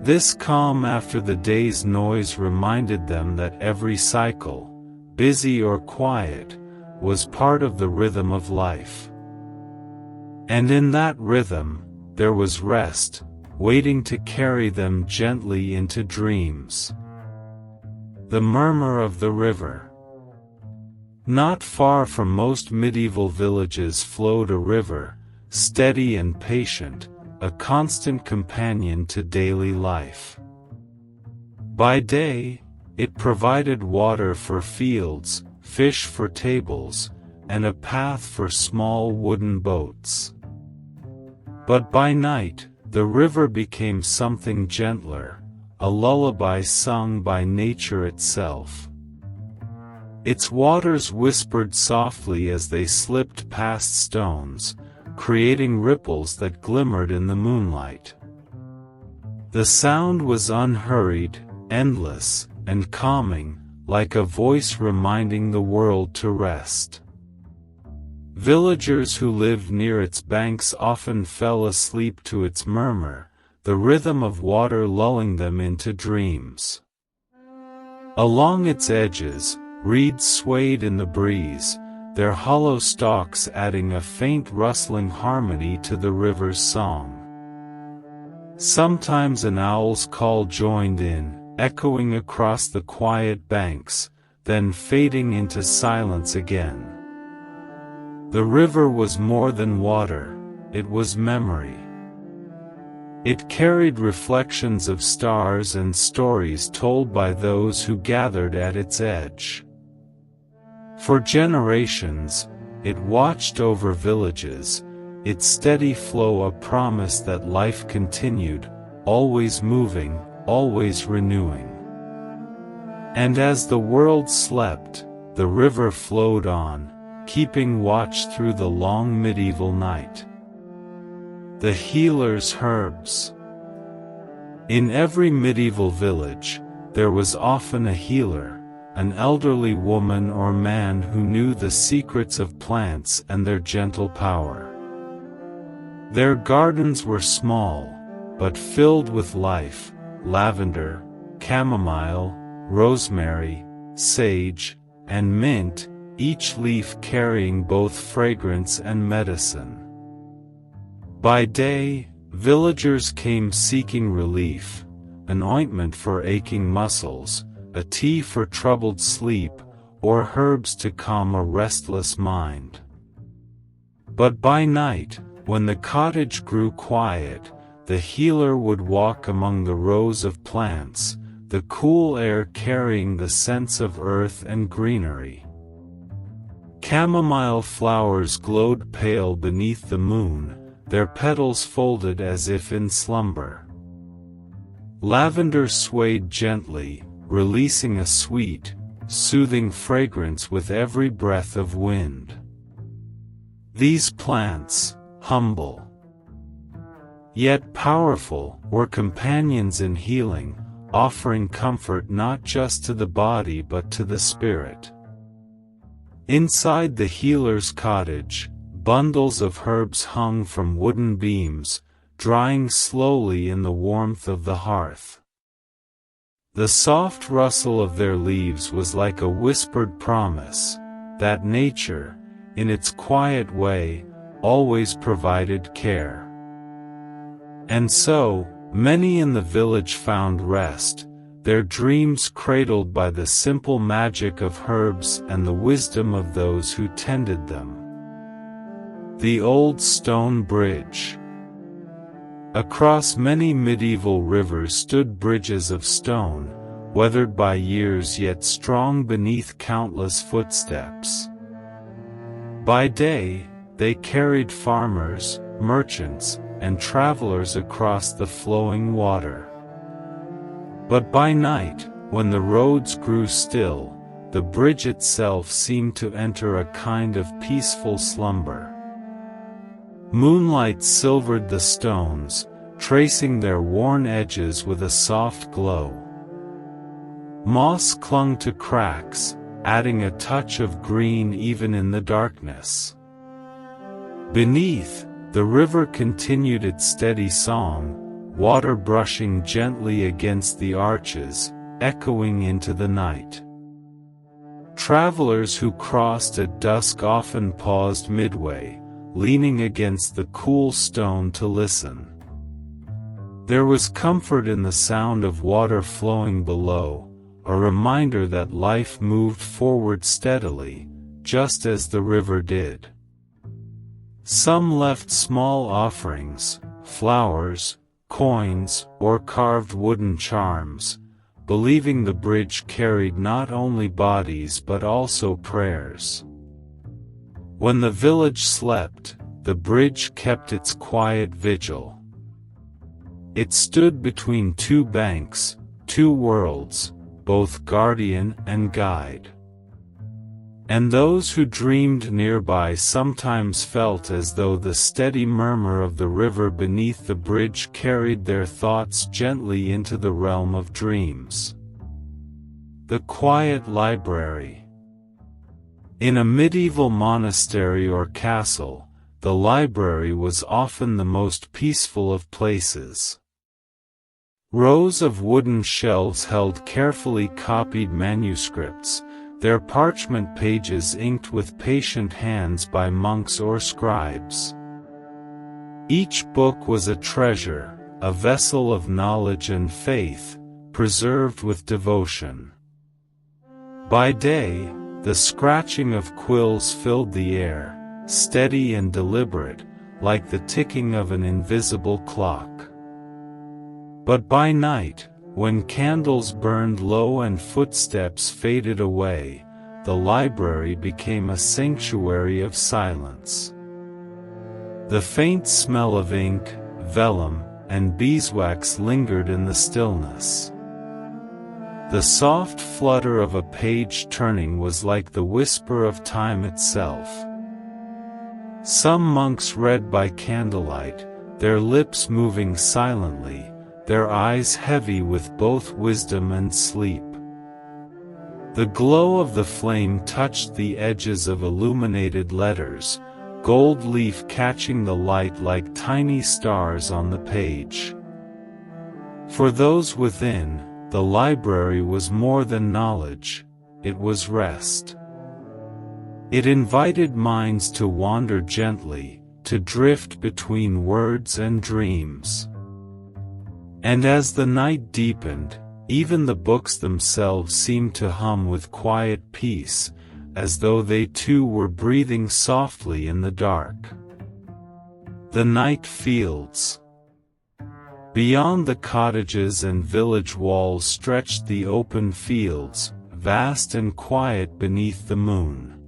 This calm after the day's noise reminded them that every cycle, busy or quiet, was part of the rhythm of life. And in that rhythm, there was rest, waiting to carry them gently into dreams. The murmur of the river. Not far from most medieval villages flowed a river, steady and patient, a constant companion to daily life. By day, it provided water for fields, fish for tables, and a path for small wooden boats. But by night, the river became something gentler, a lullaby sung by nature itself. Its waters whispered softly as they slipped past stones, creating ripples that glimmered in the moonlight. The sound was unhurried, endless, and calming, like a voice reminding the world to rest. Villagers who lived near its banks often fell asleep to its murmur, the rhythm of water lulling them into dreams. Along its edges, reeds swayed in the breeze, their hollow stalks adding a faint rustling harmony to the river's song. Sometimes an owl's call joined in, echoing across the quiet banks, then fading into silence again. The river was more than water, it was memory. It carried reflections of stars and stories told by those who gathered at its edge. For generations, it watched over villages, its steady flow a promise that life continued, always moving, always renewing. And as the world slept, the river flowed on, keeping watch through the long medieval night. The healer's herbs. In every medieval village, there was often a healer, an elderly woman or man who knew the secrets of plants and their gentle power. Their gardens were small, but filled with life: lavender, chamomile, rosemary, sage, and mint, each leaf carrying both fragrance and medicine. By day, villagers came seeking relief, an ointment for aching muscles, a tea for troubled sleep, or herbs to calm a restless mind. But by night, when the cottage grew quiet, the healer would walk among the rows of plants, the cool air carrying the scents of earth and greenery. Chamomile flowers glowed pale beneath the moon, their petals folded as if in slumber. Lavender swayed gently, releasing a sweet, soothing fragrance with every breath of wind. These plants, humble yet powerful, were companions in healing, offering comfort not just to the body but to the spirit. Inside the healer's cottage, bundles of herbs hung from wooden beams, drying slowly in the warmth of the hearth. The soft rustle of their leaves was like a whispered promise that nature, in its quiet way, always provided care. And so, many in the village found rest, their dreams cradled by the simple magic of herbs and the wisdom of those who tended them. The Old Stone Bridge. Across many medieval rivers stood bridges of stone, weathered by years yet strong beneath countless footsteps. By day, they carried farmers, merchants, and travelers across the flowing water. But by night, when the roads grew still, the bridge itself seemed to enter a kind of peaceful slumber. Moonlight silvered the stones, tracing their worn edges with a soft glow. Moss clung to cracks, adding a touch of green even in the darkness. Beneath, the river continued its steady song, water brushing gently against the arches, echoing into the night. Travelers who crossed at dusk often paused midway, leaning against the cool stone to listen. There was comfort in the sound of water flowing below, a reminder that life moved forward steadily, just as the river did. Some left small offerings, flowers, coins, or carved wooden charms, believing the bridge carried not only bodies but also prayers. When the village slept, the bridge kept its quiet vigil. It stood between two banks, two worlds, both guardian and guide. And those who dreamed nearby sometimes felt as though the steady murmur of the river beneath the bridge carried their thoughts gently into the realm of dreams. The quiet library. In a medieval monastery or castle, the library was often the most peaceful of places. Rows of wooden shelves held carefully copied manuscripts, their parchment pages inked with patient hands by monks or scribes. Each book was a treasure, a vessel of knowledge and faith, preserved with devotion. By day, the scratching of quills filled the air, steady and deliberate, like the ticking of an invisible clock. But by night, when candles burned low and footsteps faded away, the library became a sanctuary of silence. The faint smell of ink, vellum, and beeswax lingered in the stillness. The soft flutter of a page turning was like the whisper of time itself. Some monks read by candlelight, their lips moving silently, their eyes heavy with both wisdom and sleep. The glow of the flame touched the edges of illuminated letters, gold leaf catching the light like tiny stars on the page. For those within, the library was more than knowledge, it was rest. It invited minds to wander gently, to drift between words and dreams. And as the night deepened, even the books themselves seemed to hum with quiet peace, as though they too were breathing softly in the dark. The night fields. Beyond the cottages and village walls stretched the open fields, vast and quiet beneath the moon.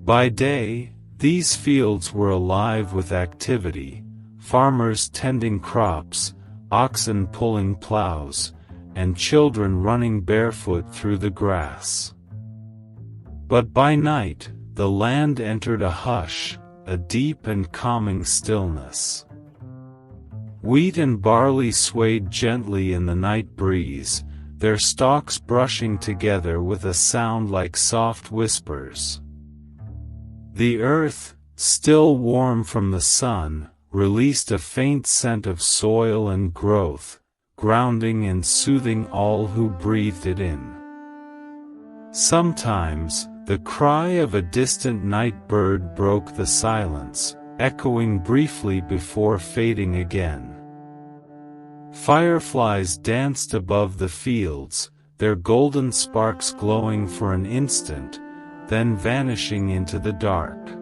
By day, these fields were alive with activity, farmers tending crops, oxen pulling plows, and children running barefoot through the grass. But by night, the land entered a hush, a deep and calming stillness. Wheat and barley swayed gently in the night breeze, their stalks brushing together with a sound like soft whispers. The earth, still warm from the sun, released a faint scent of soil and growth, grounding and soothing all who breathed it in. Sometimes, the cry of a distant night bird broke the silence, echoing briefly before fading again. Fireflies danced above the fields, their golden sparks glowing for an instant, then vanishing into the dark.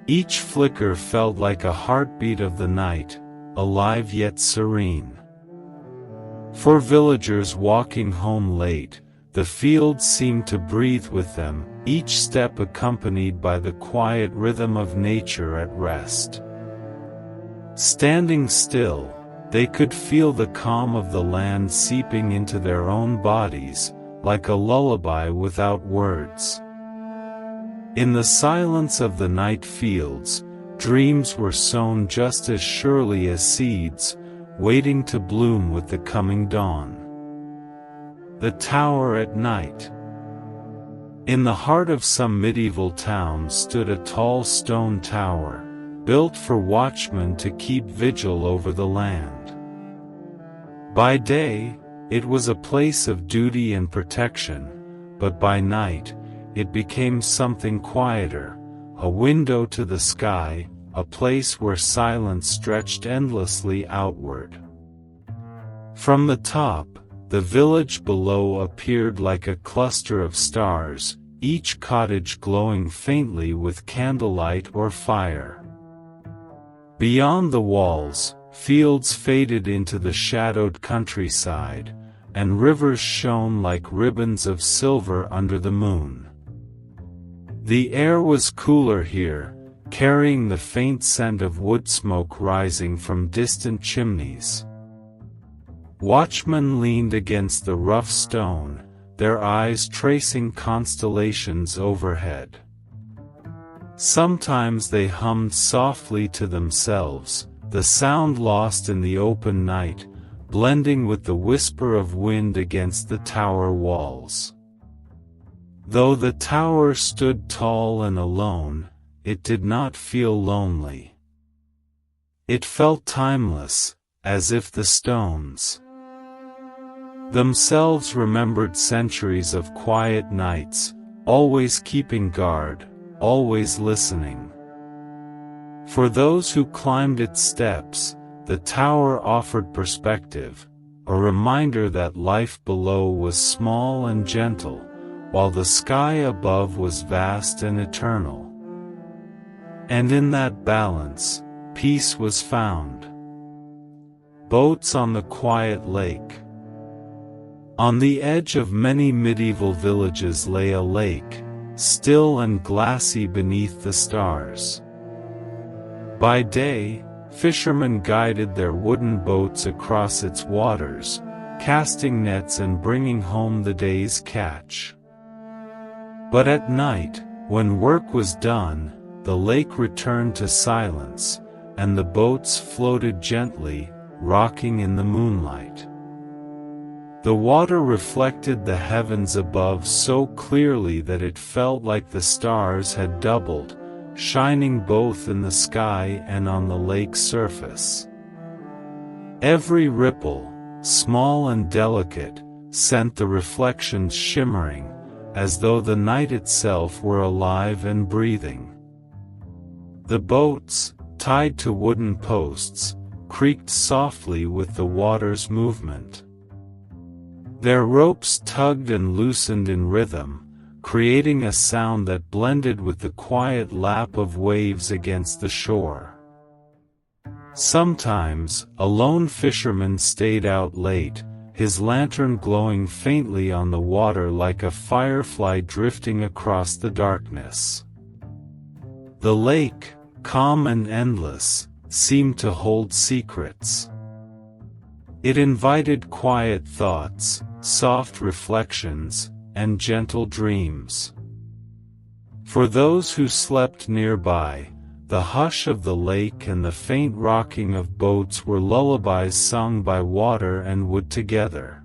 Each flicker felt like a heartbeat of the night, alive yet serene. For villagers walking home late, the fields seemed to breathe with them, each step accompanied by the quiet rhythm of nature at rest. Standing still, they could feel the calm of the land seeping into their own bodies, like a lullaby without words. In the silence of the night fields, dreams were sown just as surely as seeds, waiting to bloom with the coming dawn. The tower at night. In the heart of some medieval town stood a tall stone tower, built for watchmen to keep vigil over the land. By day, it was a place of duty and protection, but by night, it became something quieter, a window to the sky, a place where silence stretched endlessly outward. From the top, the village below appeared like a cluster of stars, each cottage glowing faintly with candlelight or fire. Beyond the walls, fields faded into the shadowed countryside, and rivers shone like ribbons of silver under the moon. The air was cooler here, carrying the faint scent of wood smoke rising from distant chimneys. Watchmen leaned against the rough stone, their eyes tracing constellations overhead. Sometimes they hummed softly to themselves, the sound lost in the open night, blending with the whisper of wind against the tower walls. Though the tower stood tall and alone, it did not feel lonely. It felt timeless, as if the stones themselves remembered centuries of quiet nights, always keeping guard, always listening. For those who climbed its steps, the tower offered perspective, a reminder that life below was small and gentle, while the sky above was vast and eternal. And in that balance, peace was found. Boats on the quiet lake. On the edge of many medieval villages lay a lake, still and glassy beneath the stars. By day, fishermen guided their wooden boats across its waters, casting nets and bringing home the day's catch. But at night, when work was done, the lake returned to silence, and the boats floated gently, rocking in the moonlight. The water reflected the heavens above so clearly that it felt like the stars had doubled, shining both in the sky and on the lake's surface. Every ripple, small and delicate, sent the reflections shimmering, as though the night itself were alive and breathing. The boats, tied to wooden posts, creaked softly with the water's movement. Their ropes tugged and loosened in rhythm, creating a sound that blended with the quiet lap of waves against the shore. Sometimes, a lone fisherman stayed out late, his lantern glowing faintly on the water like a firefly drifting across the darkness. The lake, calm and endless, seemed to hold secrets. It invited quiet thoughts, soft reflections, and gentle dreams. For those who slept nearby, the hush of the lake and the faint rocking of boats were lullabies sung by water and wood together.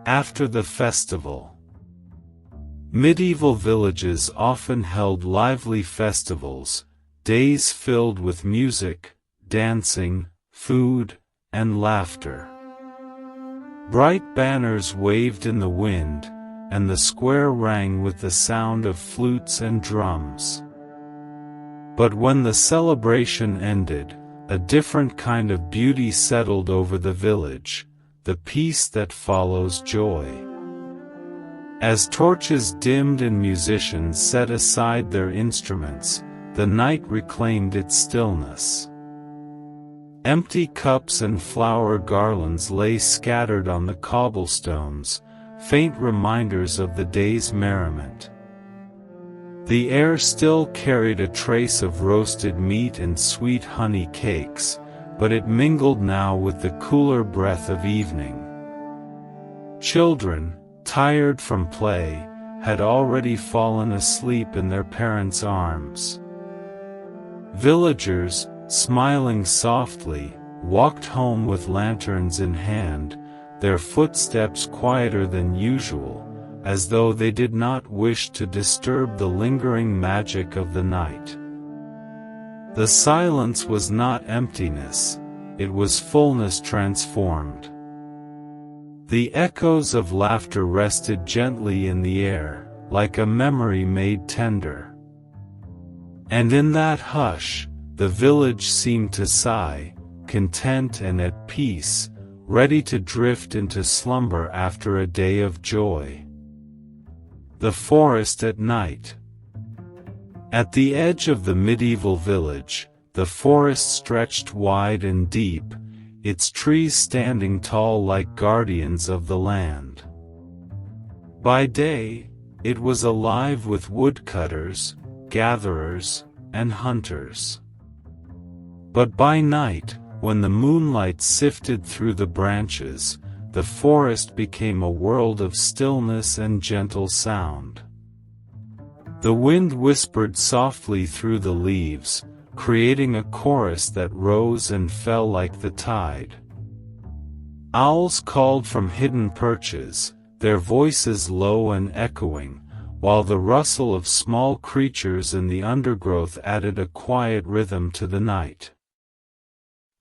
After the festival, medieval villages often held lively festivals, days filled with music, dancing, food, and laughter. Bright banners waved in the wind, and the square rang with the sound of flutes and drums. But when the celebration ended, a different kind of beauty settled over the village, the peace that follows joy. As torches dimmed and musicians set aside their instruments, the night reclaimed its stillness. Empty cups and flower garlands lay scattered on the cobblestones, faint reminders of the day's merriment. The air still carried a trace of roasted meat and sweet honey cakes, but it mingled now with the cooler breath of evening. Children, tired from play, had already fallen asleep in their parents' arms. Villagers, smiling softly, walked home with lanterns in hand, their footsteps quieter than usual, as though they did not wish to disturb the lingering magic of the night. The silence was not emptiness, it was fullness transformed. The echoes of laughter rested gently in the air, like a memory made tender. And in that hush, the village seemed to sigh, content and at peace, ready to drift into slumber after a day of joy. The forest at night. At the edge of the medieval village, the forest stretched wide and deep, its trees standing tall like guardians of the land. By day, it was alive with woodcutters, gatherers, and hunters. But by night, when the moonlight sifted through the branches, the forest became a world of stillness and gentle sound. The wind whispered softly through the leaves, creating a chorus that rose and fell like the tide. Owls called from hidden perches, their voices low and echoing, while the rustle of small creatures in the undergrowth added a quiet rhythm to the night.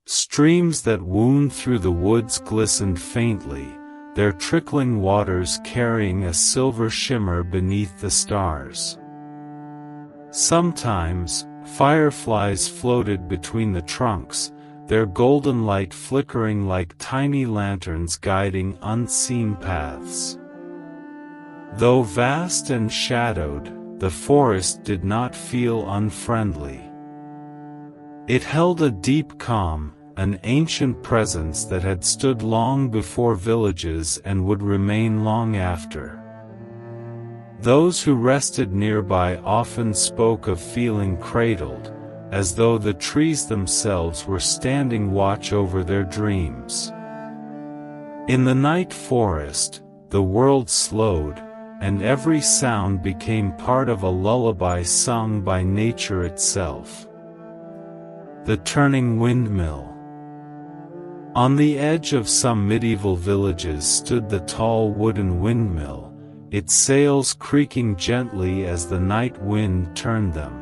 Streams that wound through the woods glistened faintly, their trickling waters carrying a silver shimmer beneath the stars. Sometimes, fireflies floated between the trunks, their golden light flickering like tiny lanterns guiding unseen paths. Though vast and shadowed, the forest did not feel unfriendly. It held a deep calm, an ancient presence that had stood long before villages and would remain long after. Those who rested nearby often spoke of feeling cradled, as though the trees themselves were standing watch over their dreams. In the night forest, the world slowed, and every sound became part of a lullaby sung by nature itself. The turning windmill. On the edge of some medieval villages stood the tall wooden windmill, its sails creaking gently as the night wind turned them.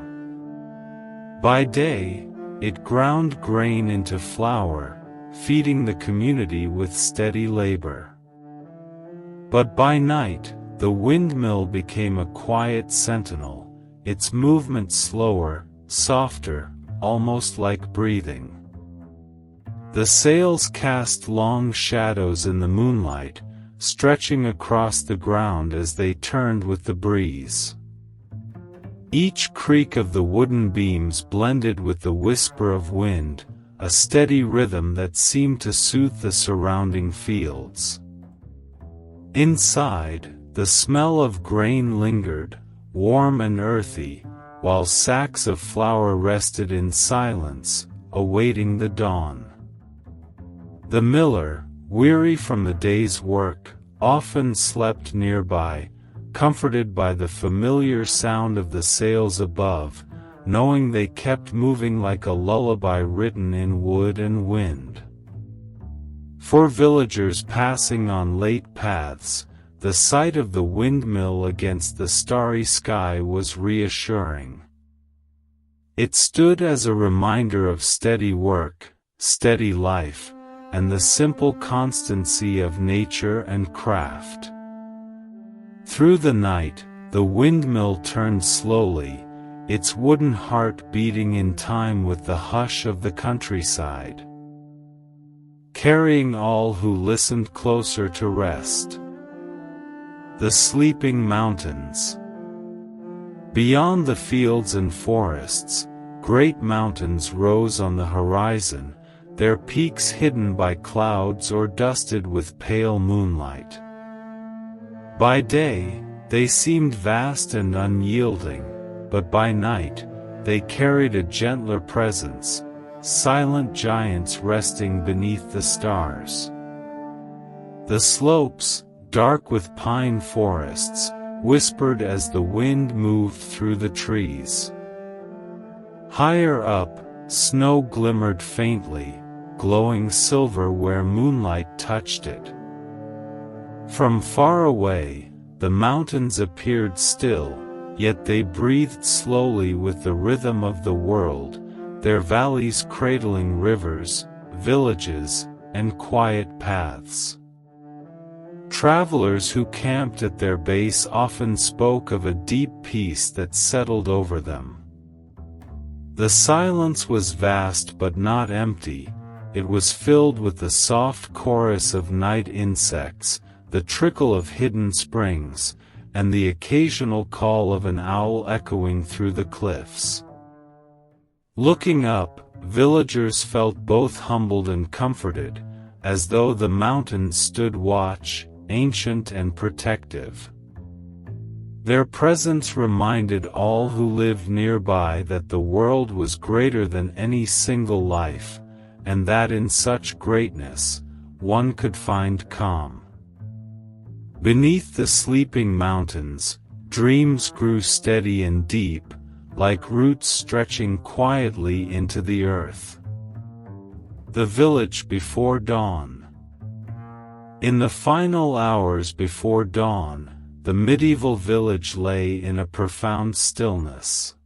By day, it ground grain into flour, feeding the community with steady labor. But by night, the windmill became a quiet sentinel, its movement slower, softer, almost like breathing. The sails cast long shadows in the moonlight, stretching across the ground as they turned with the breeze. Each creak of the wooden beams blended with the whisper of wind, a steady rhythm that seemed to soothe the surrounding fields. Inside, the smell of grain lingered, warm and earthy, while sacks of flour rested in silence, awaiting the dawn. The miller, weary from the day's work, often slept nearby, comforted by the familiar sound of the sails above, knowing they kept moving like a lullaby written in wood and wind. For villagers passing on late paths, the sight of the windmill against the starry sky was reassuring. It stood as a reminder of steady work, steady life, and the simple constancy of nature and craft. Through the night, the windmill turned slowly, its wooden heart beating in time with the hush of the countryside, carrying all who listened closer to rest. The sleeping mountains. Beyond the fields and forests, great mountains rose on the horizon, their peaks hidden by clouds or dusted with pale moonlight. By day, they seemed vast and unyielding, but by night, they carried a gentler presence, silent giants resting beneath the stars. The slopes, dark with pine forests, whispered as the wind moved through the trees. Higher up, snow glimmered faintly, glowing silver where moonlight touched it. From far away, the mountains appeared still, yet they breathed slowly with the rhythm of the world, their valleys cradling rivers, villages, and quiet paths. Travelers who camped at their base often spoke of a deep peace that settled over them. The silence was vast but not empty. It was filled with the soft chorus of night insects, the trickle of hidden springs, and the occasional call of an owl echoing through the cliffs. Looking up, villagers felt both humbled and comforted, as though the mountains stood watch, ancient and protective. Their presence reminded all who lived nearby that the world was greater than any single life, and that in such greatness, one could find calm. Beneath the sleeping mountains, dreams grew steady and deep, like roots stretching quietly into the earth. The village before dawn. In the final hours before dawn, the medieval village lay in a profound stillness.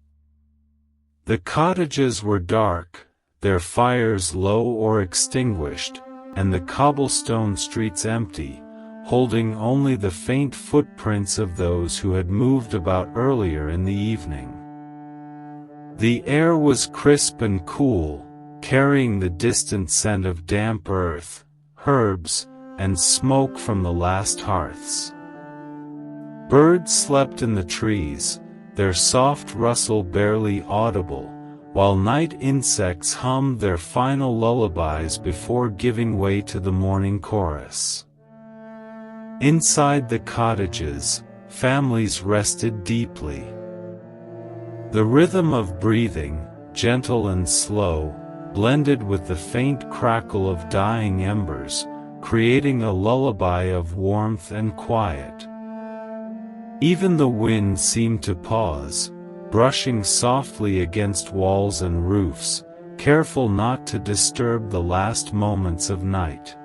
The cottages were dark, their fires low or extinguished, and the cobblestone streets empty, holding only the faint footprints of those who had moved about earlier in the evening. The air was crisp and cool, carrying the distant scent of damp earth, herbs, and smoke from the last hearths. Birds slept in the trees, their soft rustle barely audible, while night insects hummed their final lullabies before giving way to the morning chorus. Inside the cottages, families rested deeply. The rhythm of breathing, gentle and slow, blended with the faint crackle of dying embers, creating a lullaby of warmth and quiet. Even the wind seemed to pause, brushing softly against walls and roofs, careful not to disturb the last moments of night.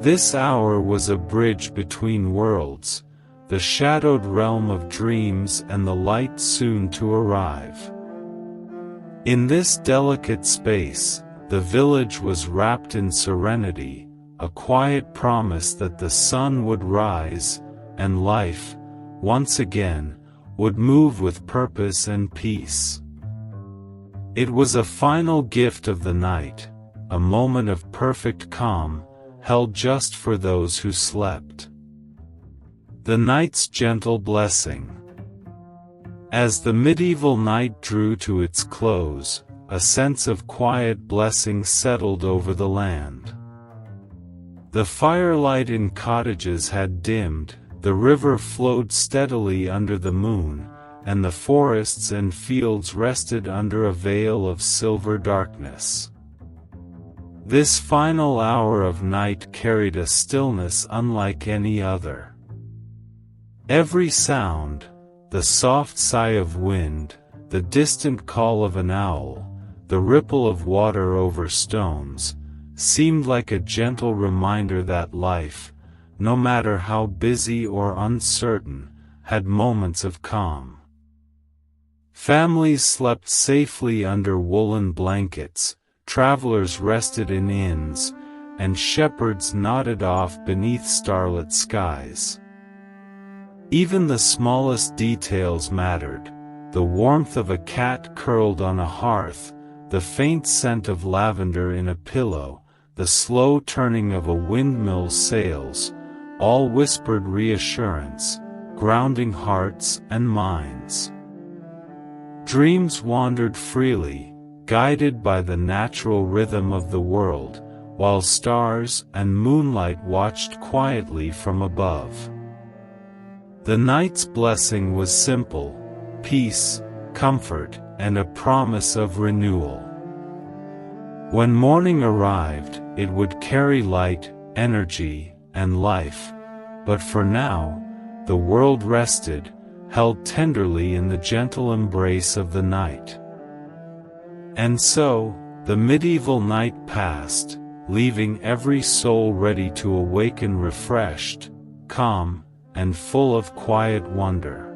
This hour was a bridge between worlds, the shadowed realm of dreams and the light soon to arrive. In this delicate space, the village was wrapped in serenity, a quiet promise that the sun would rise, and life, once again, would move with purpose and peace. It was a final gift of the night, a moment of perfect calm, held just for those who slept. The night's gentle blessing. As the medieval night drew to its close, a sense of quiet blessing settled over the land. The firelight in cottages had dimmed, the river flowed steadily under the moon, and the forests and fields rested under a veil of silver darkness. This final hour of night carried a stillness unlike any other. Every sound, the soft sigh of wind, the distant call of an owl, the ripple of water over stones, seemed like a gentle reminder that life, no matter how busy or uncertain, had moments of calm. Families slept safely under woolen blankets, travelers rested in inns, and shepherds nodded off beneath starlit skies. Even the smallest details mattered, the warmth of a cat curled on a hearth, the faint scent of lavender in a pillow, the slow turning of a windmill's sails, all whispered reassurance, grounding hearts and minds. Dreams wandered freely, guided by the natural rhythm of the world, while stars and moonlight watched quietly from above. The night's blessing was simple: peace, comfort, and a promise of renewal. When morning arrived, it would carry light, energy, and life, but for now, the world rested, held tenderly in the gentle embrace of the night. And so, the medieval night passed, leaving every soul ready to awaken refreshed, calm, and full of quiet wonder.